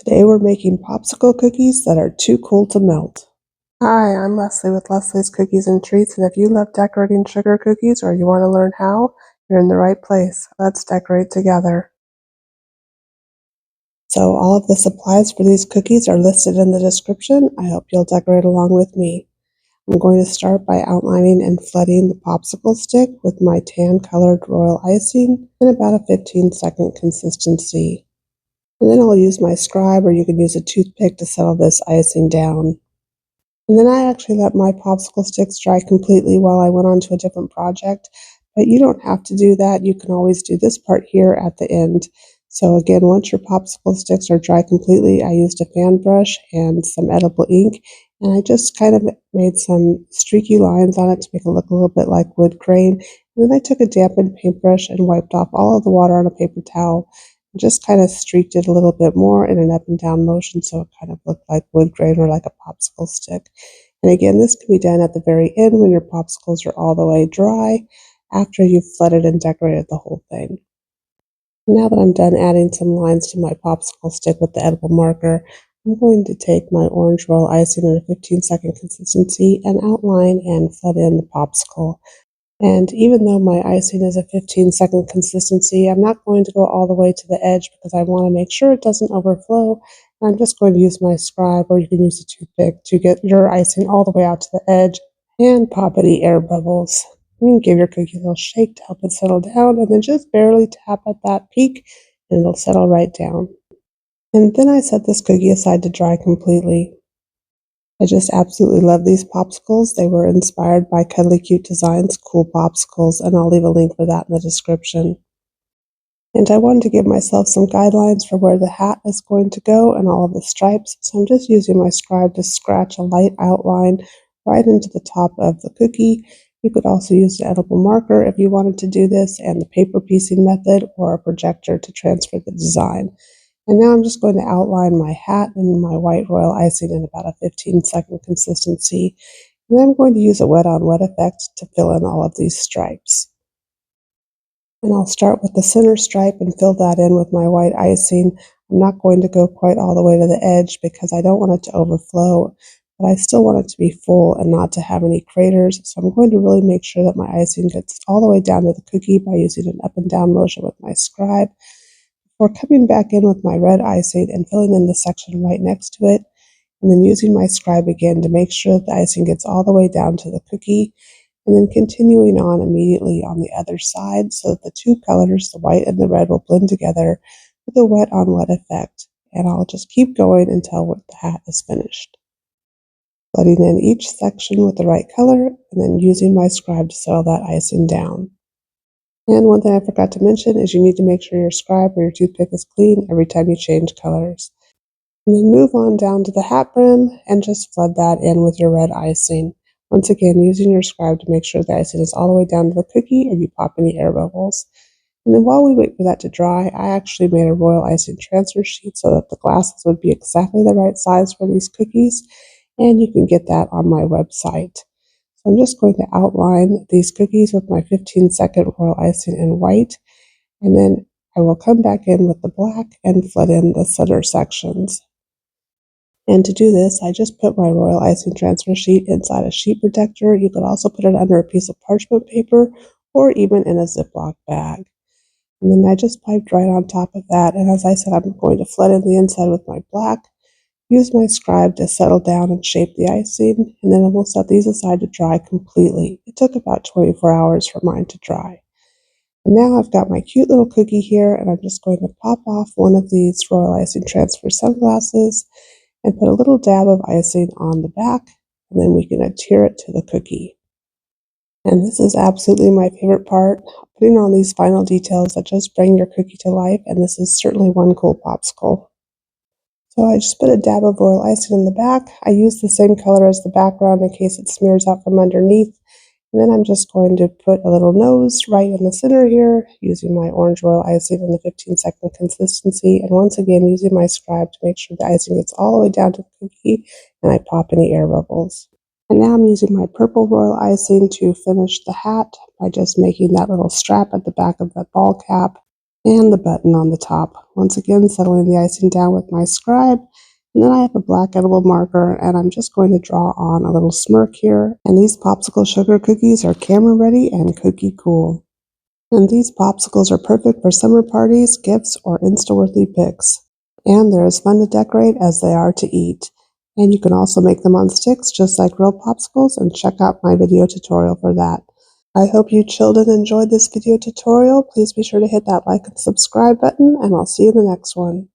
Today we're making popsicle cookies that are too cool to melt. Hi, I'm Leslie with Leslie's Cookies and Treats, and if you love decorating sugar cookies or you want to learn how, you're in the right place. Let's decorate together. So all of the supplies for these cookies are listed in the description. I hope you'll decorate along with me. I'm going to start by outlining and flooding the popsicle stick with my tan colored royal icing in about a 15-second consistency. And then I'll use my scribe, or you can use a toothpick to settle this icing down. And then I actually let my popsicle sticks dry completely while I went on to a different project, but you don't have to do that. You can always do this part here at the end. So again, once your popsicle sticks are dry completely, I used a fan brush and some edible ink, and I just kind of made some streaky lines on it to make it look a little bit like wood grain. And then I took a dampened paintbrush and wiped off all of the water on a paper towel and just kind of streaked it a little bit more in an up and down motion so it kind of looked like wood grain or like a popsicle stick. And again, this can be done at the very end when your popsicles are all the way dry after you've flooded and decorated the whole thing. Now that I'm done adding some lines to my popsicle stick with the edible marker, I'm going to take my orange royal icing in a 15-second consistency and outline and flood in the popsicle. And even though my icing is a 15-second consistency, I'm not going to go all the way to the edge because I want to make sure it doesn't overflow. I'm just going to use my scribe, or you can use a toothpick, to get your icing all the way out to the edge and pop any air bubbles. You can give your cookie a little shake to help it settle down, and then just barely tap at that peak and it'll settle right down. And then I set this cookie aside to dry completely. I just absolutely love these popsicles. They were inspired by Cuddly Cute Designs Cool Popsicles, and I'll leave a link for that in the description. And I wanted to give myself some guidelines for where the hat is going to go and all of the stripes, so I'm just using my scribe to scratch a light outline right into the top of the cookie. You could also use an edible marker if you wanted to do this, and the paper piecing method, or a projector to transfer the design. And now I'm just going to outline my hat and my white royal icing in about a 15-second consistency. And then I'm going to use a wet on wet effect to fill in all of these stripes. And I'll start with the center stripe and fill that in with my white icing. I'm not going to go quite all the way to the edge because I don't want it to overflow, but I still want it to be full and not to have any craters. So I'm going to really make sure that my icing gets all the way down to the cookie by using an up and down motion with my scribe, before coming back in with my red icing and filling in the section right next to it, and then using my scribe again to make sure that the icing gets all the way down to the cookie, and then continuing on immediately on the other side so that the two colors, the white and the red, will blend together with a wet on wet effect. And I'll just keep going until the hat is finished. Flooding in each section with the right color, and then using my scribe to settle that icing down. And one thing I forgot to mention is you need to make sure your scribe or your toothpick is clean every time you change colors. And then move on down to the hat brim and just flood that in with your red icing. Once again, using your scribe to make sure the icing is all the way down to the cookie and you pop any air bubbles. And then while we wait for that to dry, I actually made a royal icing transfer sheet so that the glasses would be exactly the right size for these cookies. And you can get that on my website. So I'm just going to outline these cookies with my 15-second royal icing in white, and then I will come back in with the black and flood in the center sections. And to do this, I just put my royal icing transfer sheet inside a sheet protector. You could also put it under a piece of parchment paper or even in a Ziploc bag. And then I just piped right on top of that, and as I said, I'm going to flood in the inside with my black. Use my scribe to settle down and shape the icing, and then we'll set these aside to dry completely. It took about 24 hours for mine to dry. And now I've got my cute little cookie here, and I'm just going to pop off one of these royal icing transfer sunglasses and put a little dab of icing on the back, and then we can adhere it to the cookie. And this is absolutely my favorite part, putting on these final details that just bring your cookie to life, and this is certainly one cool popsicle. So I just put a dab of royal icing in the back. I use the same color as the background in case it smears out from underneath. And then I'm just going to put a little nose right in the center here, using my orange royal icing in the 15-second consistency. And once again, using my scribe to make sure the icing gets all the way down to the cookie and I pop any air bubbles. And now I'm using my purple royal icing to finish the hat by just making that little strap at the back of the ball cap. and the button on the top. Once again, settling the icing down with my scribe. And then I have a black edible marker, and I'm just going to draw on a little smirk here. And these popsicle sugar cookies are camera ready and cookie cool. And these popsicles are perfect for summer parties, gifts, or Insta-worthy pics. And they're as fun to decorate as they are to eat. And you can also make them on sticks just like real popsicles, and check out my video tutorial for that. I hope you children enjoyed this video tutorial. Please be sure to hit that like and subscribe button, and I'll see you in the next one.